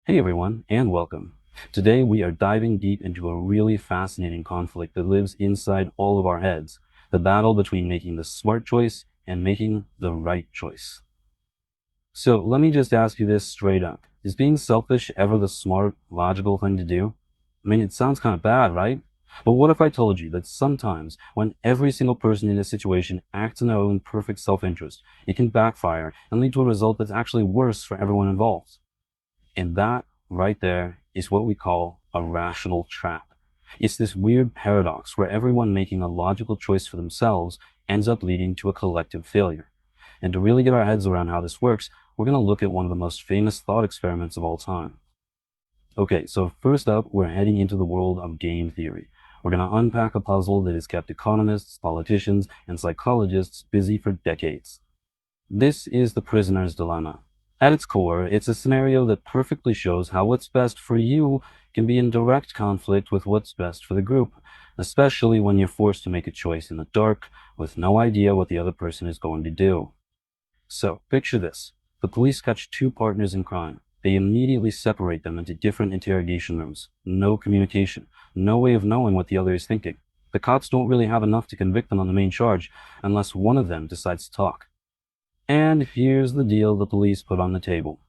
Hey everyone, and welcome. Today we are diving deep into a really fascinating conflict that lives inside all of our heads, the battle between making the smart choice and making the right choice. So let me just ask you this straight up. Is being selfish ever the smart, logical thing to do? I mean, it sounds kind of bad, right? But what if I told you that sometimes when every single person in a situation acts in their own perfect self-interest, it can backfire and lead to a result that's actually worse for everyone involved? And that right there is what we call a rational trap. It's this weird paradox where everyone making a logical choice for themselves ends up leading to a collective failure. And to really get our heads around how this works, we're going to look at one of the most famous thought experiments of all time. Okay, so first up, we're heading into the world of game theory. We're going to unpack a puzzle that has kept economists, politicians, and psychologists busy for decades. This is the prisoner's dilemma. At its core, it's a scenario that perfectly shows how what's best for you can be in direct conflict with what's best for the group, especially when you're forced to make a choice in the dark with no idea what the other person is going to do. So, picture this. The police catch two partners in crime. They immediately separate them into different interrogation rooms. No communication. No way of knowing what the other is thinking. The cops don't really have enough to convict them on the main charge unless one of them decides to talk. And here's the deal the police put on the table.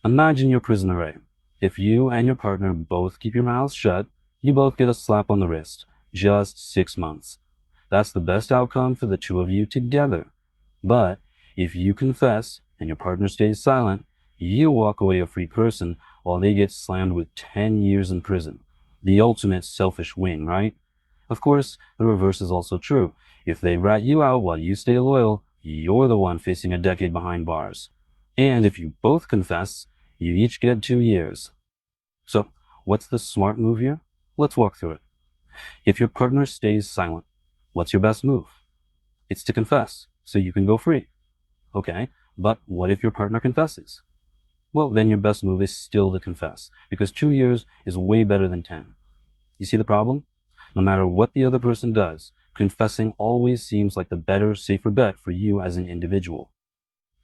Imagine your prisoner A. If you and your partner both keep your mouths shut, you both get a slap on the wrist. Just 6 months. That's the best outcome for the two of you together. But if you confess and your partner stays silent, you walk away a free person while they get slammed with 10 years in prison. The ultimate selfish win, right? Of course, the reverse is also true. If they rat you out while you stay loyal, you're the one facing a decade behind bars. And if you both confess, you each get 2 years. So, what's the smart move here? Let's walk through it. If your partner stays silent, what's your best move? It's to confess, so you can go free. Okay, but what if your partner confesses? Well, then your best move is still to confess, because 2 years is way better than 10. You see the problem? No matter what the other person does, confessing always seems like the better, safer bet for you as an individual.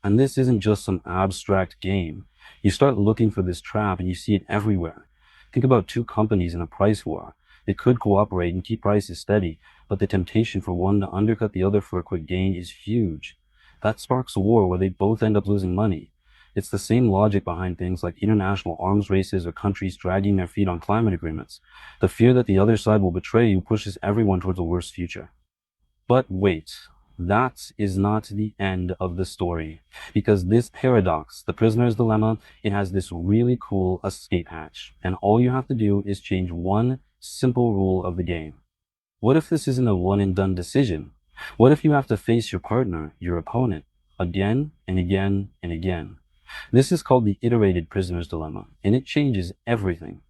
And this isn't just some abstract game. You start looking for this trap and you see it everywhere. Think about two companies in a price war. They could cooperate and keep prices steady, but the temptation for one to undercut the other for a quick gain is huge. That sparks a war where they both end up losing money. It's the same logic behind things like international arms races or countries dragging their feet on climate agreements. The fear that the other side will betray you pushes everyone towards a worse future. But wait, that is not the end of the story. Because this paradox, the prisoner's dilemma, it has this really cool escape hatch. And all you have to do is change one simple rule of the game. What if this isn't a one and done decision? What if you have to face your partner, your opponent, again and again and again? This is called the iterated prisoner's dilemma, and it changes everything.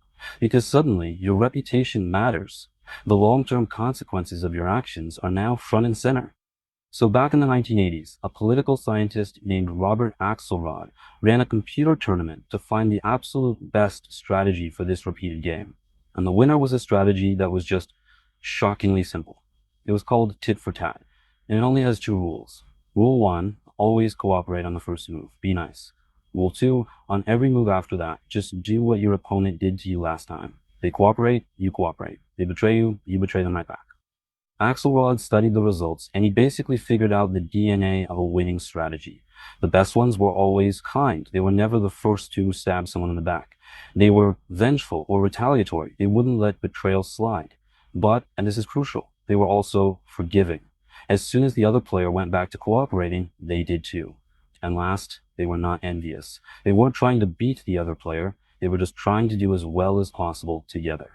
Because suddenly, your reputation matters. The long-term consequences of your actions are now front and center. So back in the 1980s, a political scientist named Robert Axelrod ran a computer tournament to find the absolute best strategy for this repeated game. And the winner was a strategy that was just shockingly simple. It was called tit for tat, and it only has two rules. Rule one, always cooperate on the first move. Be nice. Rule two, on every move after that, just do what your opponent did to you last time. They cooperate, you cooperate. They betray you betray them right back. Axelrod studied the results, and he basically figured out the DNA of a winning strategy. The best ones were always kind. They were never the first to stab someone in the back. They were vengeful or retaliatory. They wouldn't let betrayal slide. But, and this is crucial, they were also forgiving. As soon as the other player went back to cooperating, they did too. And last, they were not envious. They weren't trying to beat the other player. They were just trying to do as well as possible together.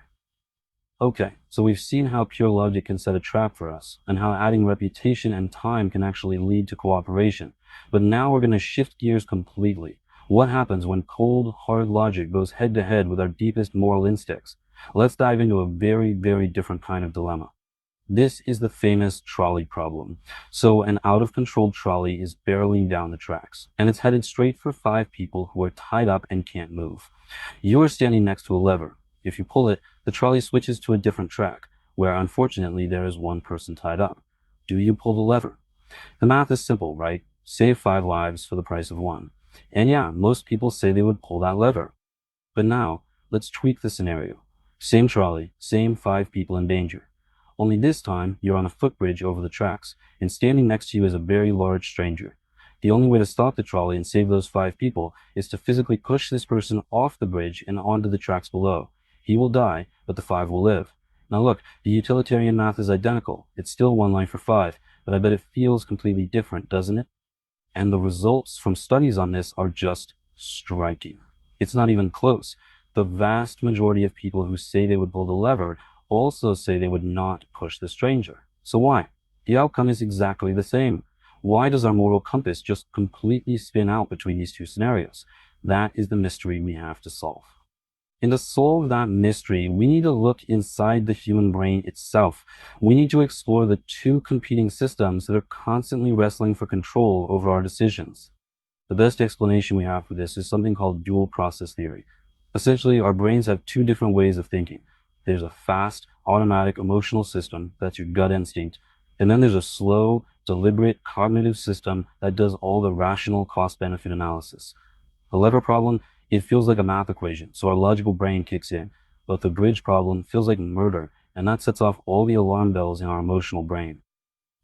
Okay, so we've seen how pure logic can set a trap for us, and how adding reputation and time can actually lead to cooperation. But now we're going to shift gears completely. What happens when cold, hard logic goes head to head with our deepest moral instincts? Let's dive into a very, very different kind of dilemma. This is the famous trolley problem. So an out-of-control trolley is barreling down the tracks, and it's headed straight for five people who are tied up and can't move. You are standing next to a lever. If you pull it, the trolley switches to a different track, where unfortunately there is one person tied up. Do you pull the lever? The math is simple, right? Save 5 lives for the price of one. And yeah, most people say they would pull that lever. But now, let's tweak the scenario. Same trolley, same 5 people in danger. Only this time, you're on a footbridge over the tracks, and standing next to you is a very large stranger. The only way to stop the trolley and save those 5 people is to physically push this person off the bridge and onto the tracks below. He will die, but the 5 will live. Now look, the utilitarian math is identical. It's still one life for 5, but I bet it feels completely different, doesn't it? And the results from studies on this are just striking. It's not even close. The vast majority of people who say they would pull the lever also say they would not push the stranger. So why? The outcome is exactly the same. Why does our moral compass just completely spin out between these two scenarios? That is the mystery we have to solve. And to solve that mystery, we need to look inside the human brain itself. We need to explore the two competing systems that are constantly wrestling for control over our decisions. The best explanation we have for this is something called dual process theory. Essentially, our brains have two different ways of thinking. There's a fast, automatic emotional system, that's your gut instinct, and then there's a slow, deliberate cognitive system that does all the rational cost-benefit analysis. The lever problem, it feels like a math equation, so our logical brain kicks in. But the bridge problem feels like murder, and that sets off all the alarm bells in our emotional brain.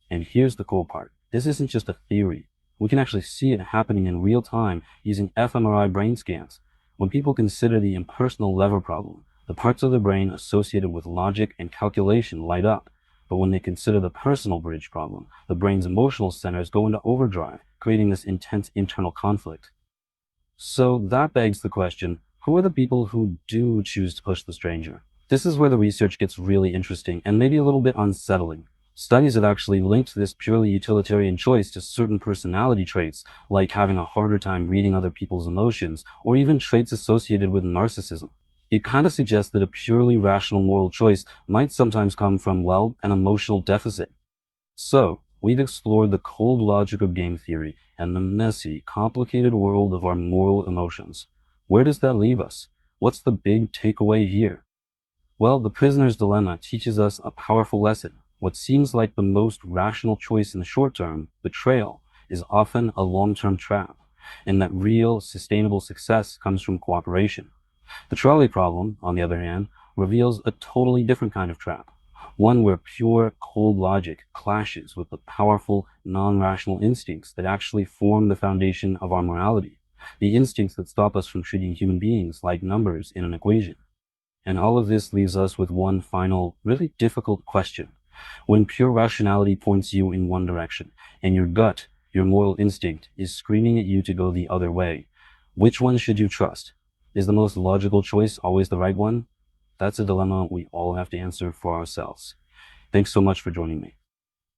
And here's the cool part. This isn't just a theory. We can actually see it happening in real time using fMRI brain scans. When people consider the impersonal lever problem, the parts of the brain associated with logic and calculation light up. But when they consider the personal bridge problem, the brain's emotional centers go into overdrive, creating this intense internal conflict. So that begs the question, who are the people who do choose to push the stranger? This is where the research gets really interesting and maybe a little bit unsettling. Studies have actually linked this purely utilitarian choice to certain personality traits, like having a harder time reading other people's emotions, or even traits associated with narcissism. It kind of suggests that a purely rational moral choice might sometimes come from, well, an emotional deficit. So, we've explored the cold logic of game theory and the messy, complicated world of our moral emotions. Where does that leave us? What's the big takeaway here? Well, the prisoner's dilemma teaches us a powerful lesson. What seems like the most rational choice in the short term, betrayal, is often a long-term trap, and that real, sustainable success comes from cooperation. The trolley problem, on the other hand, reveals a totally different kind of trap. One where pure, cold logic clashes with the powerful, non-rational instincts that actually form the foundation of our morality. The instincts that stop us from treating human beings like numbers in an equation. And all of this leaves us with one final, really difficult question. When pure rationality points you in one direction, and your gut, your moral instinct, is screaming at you to go the other way, which one should you trust? Is the most logical choice always the right one? That's a dilemma we all have to answer for ourselves. Thanks so much for joining me.